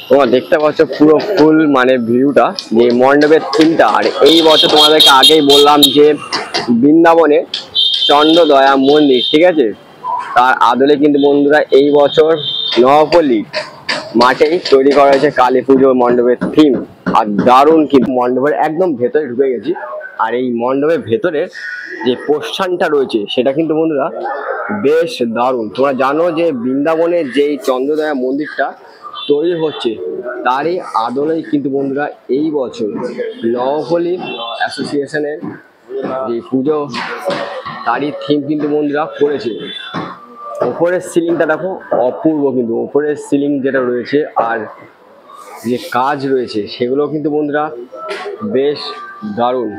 তোমরা দেখতে পাচ্ছ পুরো ফুল মানে ভিউটা যে মণ্ডপের থিমটা। আর এই বছর তোমাদেরকে আগেই বললাম যে বৃন্দাবনে চন্দ্রদয়া মন্দির, ঠিক আছে, তার আদলে কিন্তু বন্ধুরা এই বছর নবপল্লী মাঠেই তৈরি করা হয়েছে কালী পুজো মণ্ডপের থিম। আর দারুণ কিন্তু মণ্ডপের একদম ভেতরে ঢুকে গেছি। আর এই মণ্ডপের ভেতরে যে পোস্টারটা রয়েছে সেটা কিন্তু বন্ধুরা বেশ দারুণ। তোমরা জানো যে বৃন্দাবনের যেই চন্দ্রদয়া মন্দিরটা তৈরি হচ্ছে তারই আদলেই কিন্তু বন্ধুরা এই বছর নবপল্লী অ্যাসোসিয়েশনের যে পুজো তারই থিম কিন্তু বন্ধুরা করেছে। ওপরের সিলিংটা দেখো অপূর্ব, কিন্তু ওপরের সিলিং যেটা রয়েছে আর যে কাজ রয়েছে সেগুলো কিন্তু বন্ধুরা বেশ দারুণ।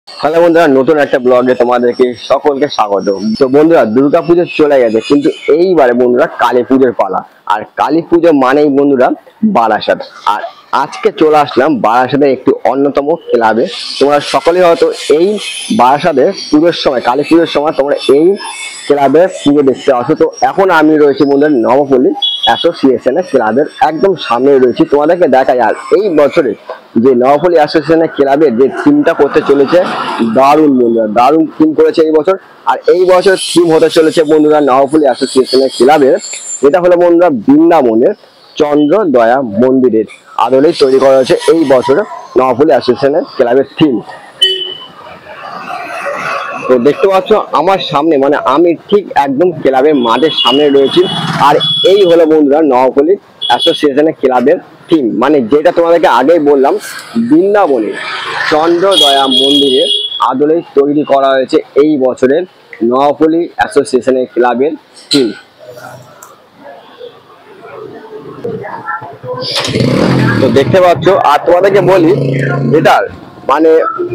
হ্যালো বন্ধুরা, নতুন একটা ব্লগে তোমাদেরকে সকলকে স্বাগত। তো বন্ধুরা দুর্গা পুজো চলে গেছে, কিন্তু এইবারে বন্ধুরা কালী পুজোর পালা। আর কালী পুজো মানেই বন্ধুরা বারাসাত। আর আজকে চলে আসলাম বারাসাতের একটি অন্যতম ক্লাবে। তোমরা সকলেই হয়তো এই বারাসাতের পুজোর সময়, কালী পুজোর সময় তোমরা এই ক্লাবে পুজো দেখতে আসো। তো এখন আমি রয়েছি বন্ধুরা নবপল্লী অ্যাসোসিয়েশনের ক্লাবের একদম সামনে রয়েছি, তোমাদেরকে দেখা যায়। আর এই বছরে যে নবপল্লী অ্যাসোসিয়েশনের ক্লাবের যে থিমটা করতে চলেছে দারুণ বন্ধুরা, দারুণ থিম করেছে এই বছর। আর এই বছর থিম হতে চলেছে বন্ধুরা নবপল্লী অ্যাসোসিয়েশনের ক্লাবের, এটা হলো বন্ধুরা বৃন্দাবনের চন্দ্রদয়া মন্দিরের আদলেই তৈরি করা হয়েছে এই বছর নবপল্লী অ্যাসোসিয়েশনের ক্লাবের থিম। তো দেখতে পাচ্ছ আমার সামনে, মানে আমি ঠিক একদম ক্লাবের মাঠের সামনে রয়েছি। আর এই হলো বন্ধুরা নবপল্লী অ্যাসোসিয়েশনের ক্লাবের থিম, মানে যেটা তোমাদেরকে আগেই বললাম বৃন্দাবনে চন্দ্রদয়া মন্দিরের আদলেই তৈরি করা হয়েছে এই বছরের নবপল্লী অ্যাসোসিয়েশনের ক্লাবের থিম। তো দেখতে পাচ্ছ, আর তোমাদেরকে বলি এটার মানে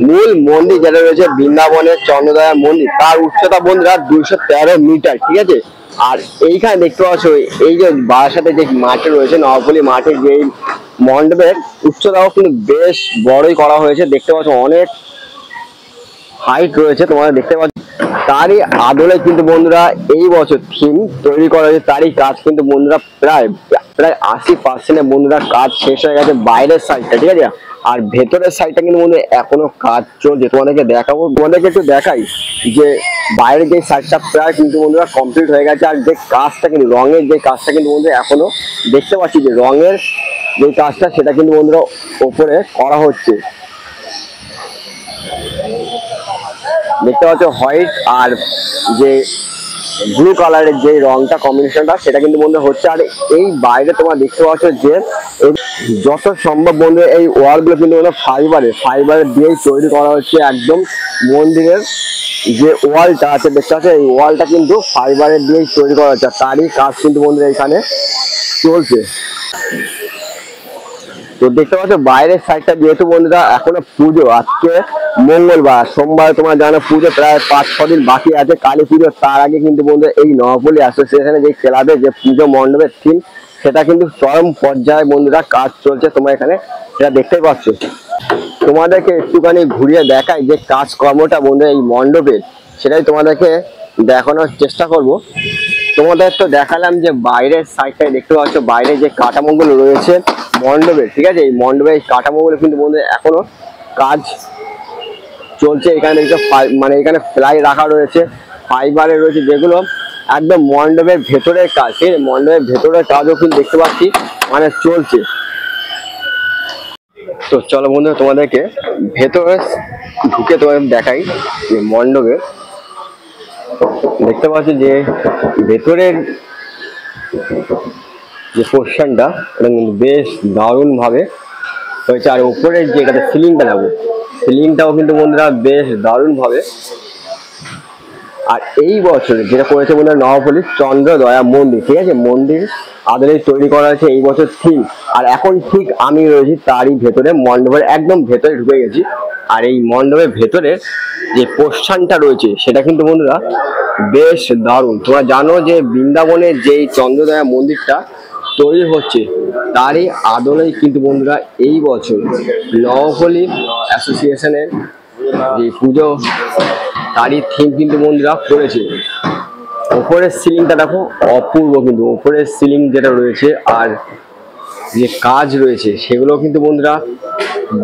মূল মন্দির যেটা রয়েছে বৃন্দাবনের চন্দ্রদয়া মন্দির, তার উচ্চতা বন্ধুরা 213 মিটার, ঠিক আছে। আর এইখানে দেখতে পাচ্ছ এই যে বারাসাতে যে মাঠে রয়েছে নবপল্লী মাঠে যে মণ্ডপের উচ্চতাও কিন্তু বেশ বড়ই করা হয়েছে। দেখতে পাচ্ছ অনেক হাইট রয়েছে, তোমরা দেখতে পাচ্ছ। তারই আদলে কিন্তু বন্ধুরা এই বছর থিম তৈরি করা হয়েছে, তারই কাজ কিন্তু বন্ধুরা প্রায় 80% বন্ধুরা কাজ শেষ হয়ে গেছে বাইরের সাইডটা, ঠিক আছে। আর ভেতরের সাইডটা কিন্তু বন্ধুরা এখনো কাজ চলছে, তোমাদেরকে দেখাবো। তোমাদেরকে একটু দেখাই যে বাইরের যে সাইডটা প্রায় কিন্তু বন্ধুরা কমপ্লিট হয়ে গেছে। আর যে কাজটা কিন্তু রঙের যে কাজটা কিন্তু বন্ধুরা এখনো দেখতে পাচ্ছি যে রঙের যে কাজটা সেটা কিন্তু বন্ধুরা ওপরে করা হচ্ছে। দেখতে পাচ্ছ হোয়াইট আর যে ব্লু কালারের যে রংটা কম্বিনেশনটা সেটা কিন্তু বন্ধু হচ্ছে। আর এই বাইরে তোমরা দেখতে পাচ্ছ যে যত সম্ভব বন্ধু এই ওয়ালগুলো কিন্তু ফাইবারের দিয়েই তৈরি করা হচ্ছে। একদম মন্দিরের যে ওয়ালটা আছে দেখতে পাচ্ছ, এই ওয়ালটা কিন্তু ফাইবারের দিয়েই তৈরি করা হচ্ছে। তারই কাজ কিন্তু বন্ধুরা এখানে চলছে। তো দেখতে পাচ্ছ বাইরের সাইডটা যেহেতু বন্ধুরা এখনো পুজো, আজকে মঙ্গলবার, সোমবার তোমরা জানো পুজো প্রায় 5-6 দিন বাকি আছে কালী পুজো। তার আগে কিন্তু বন্ধুরা এই নবপল্লী অ্যাসোসিয়েশনের যে ক্লাবের যে পুজো মণ্ডপের থিম সেটা কিন্তু চরম পর্যায়ে বন্ধুরা কাজ চলছে। তোমরা এখানে সেটা দেখতেই পাচ্ছ। তোমাদেরকে একটুখানি ঘুরিয়ে দেখাই যে কাজকর্মটা বন্ধুরা এই মণ্ডপের, সেটাই তোমাদেরকে দেখানোর চেষ্টা করব। তোমাদের তো দেখালাম যে বাইরের সাইডটাই দেখতে পাচ্ছ, বাইরে যে কাঠামোগুলো রয়েছে মণ্ডপের, ঠিক আছে। এই মণ্ডপের কাঠামোগুলো কিন্তু বন্ধুরা এখনো কাজ চলছে। এখানে দেখছো মানে এখানে ফ্লাই রাখা রয়েছে, ফাইবারে রয়েছে, যেগুলো একদম মণ্ডপের ভেতরের কাজ, ঠিক আছে। মণ্ডপের ভেতরের কাজও কিন্তু দেখতে পাচ্ছি মানে চলছে। তো চলো বন্ধু তোমাদেরকে ভেতরে ঢুকে তোমাদের দেখাই যে মণ্ডপে দেখতে পাচ্ছি যে ভেতরের যে পোর্শনটা এটা কিন্তু বেশ দারুণ ভাবে হয়েছে। আর উপরের যে এটাতে সিলিংটা লাগবে, সিলিংটাও কিন্তু বন্ধুরা বেশ দারুণ ভাবে। আর এই বছরে যেটা করেছে বন্ধুরা নবপল্লী চন্দ্রদয়া মন্দির, ঠিক আছে, মন্দির আদলে তৈরি করা হয়েছে এই বছর থিম। আর এখন ঠিক আমি রয়েছি তারই ভেতরে, মণ্ডপের একদম ভেতরে ঢুকে গেছি। আর এই মণ্ডপের ভেতরে যে পোস্টারটা রয়েছে সেটা কিন্তু বন্ধুরা বেশ দারুণ। তোমরা জানো যে বৃন্দাবনের যেই চন্দ্রদয়া মন্দিরটা তৈরি হচ্ছে তারই আদলেই কিন্তু বন্ধুরা এই বছর নবপল্লী অ্যাসোসিয়েশনের যে পুজো তারই থিম কিন্তু বন্ধুরা করেছে। উপরের সিলিংটা দেখো অপূর্ব, কিন্তু উপরের সিলিং যেটা রয়েছে আর যে কাজ রয়েছে সেগুলো কিন্তু বন্ধুরা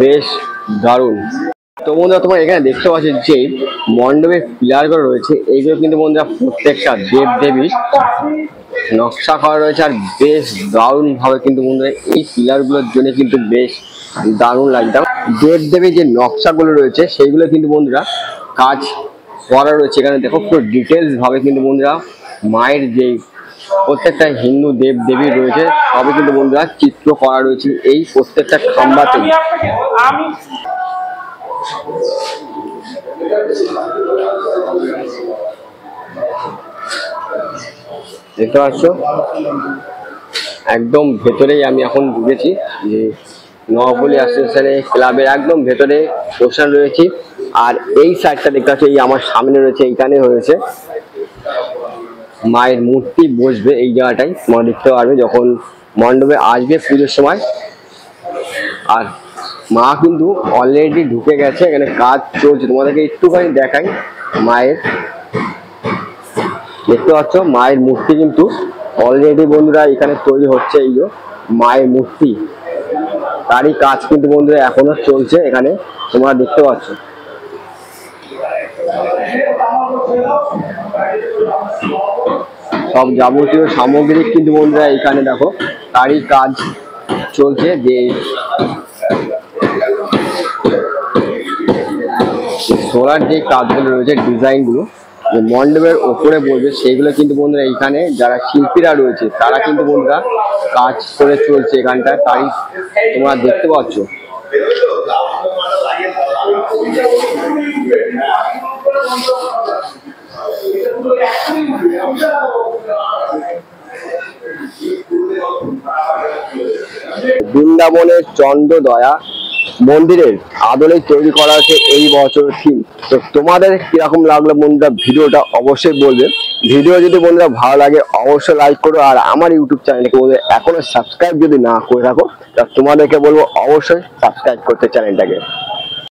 বেশ দারুণ। তো বন্ধুরা তোমরা এখানে দেখতে পাচ্ছ যে মণ্ডপের পিলারগুলো রয়েছে, এইগুলো কিন্তু বন্ধুরা প্রত্যেকটা দেব দেবীর নকশা করা রয়েছে, আর বেশ দারুণ ভাবে কিন্তু বন্ধুরা এই পিলারগুলোর জন্য কিন্তু বেশ দারুণ লাগছে। দেব দেবীর যে নকশাগুলো রয়েছে সেইগুলো কিন্তু বন্ধুরা কাজ করা রয়েছে এখানে দেখো, পুরো ডিটেলস ভাবে কিন্তু বন্ধুরা মায়ের যে প্রত্যেকটা হিন্দু দেব দেবী রয়েছে সবই কিন্তু বন্ধুরা চিত্র করা রয়েছে এই প্রত্যেকটা খাম্বাতে। দেখতে পাচ্ছ একদম ভেতরেই আমি এখন ঢুকেছি, যে নবপল্লী অ্যাসোসিয়েশনের ক্লাবের একদম ভেতরে পোর্শন রয়েছি। আর এই সাইডটা দেখতে পাচ্ছ এই আমার সামনে রয়েছে, এইখানে হয়েছে মায়ের মূর্তি বসবে এই জায়গাটাই, তোমরা দেখতে পারবে যখন মণ্ডপে আসবে পুজোর সময়। আর মা কিন্তু অলরেডি ঢুকে গেছে, এখানে কাজ চলছে, তোমাদেরকে একটুখানি দেখাই। মায়ের দেখতে পাচ্ছ মায়ের মূর্তি কিন্তু অলরেডি বন্ধুরা এখানে তৈরি হচ্ছে, এই যে মায়ের মূর্তি তারই কাজ কিন্তু বন্ধুরা এখনো চলছে এখানে, তোমরা দেখতে পাচ্ছ। সব যাবতীয় সামগ্রী কিন্তু বন্ধুরা এখানে দেখো তারই কাজ চলছে, যে সোলার যে কাজগুলো রয়েছে ডিজাইনগুলো যে মণ্ডপের ওপরে বলবে সেইগুলো কিন্তু বন্ধুরা এইখানে যারা শিল্পীরা রয়েছে তারা কিন্তু বন্ধুরা কাজ করে চলছে এখানটা, তাই তোমরা দেখতে পাচ্ছ। বৃন্দাবনের চন্দ্রদয়া মন্দিরের আদলে তৈরি করা হয়েছে এই বছর থিম। তো তোমাদের কিরকম লাগলো বন্ধুরা ভিডিওটা অবশ্যই বলবে। ভিডিও যদি বন্ধুরা ভালো লাগে অবশ্যই লাইক করো, আর আমার ইউটিউব চ্যানেলকে বন্ধুরা এখনো সাবস্ক্রাইব যদি না করে থাকো তা তোমাদেরকে বলবো অবশ্যই সাবস্ক্রাইব করতে চ্যানেলটাকে।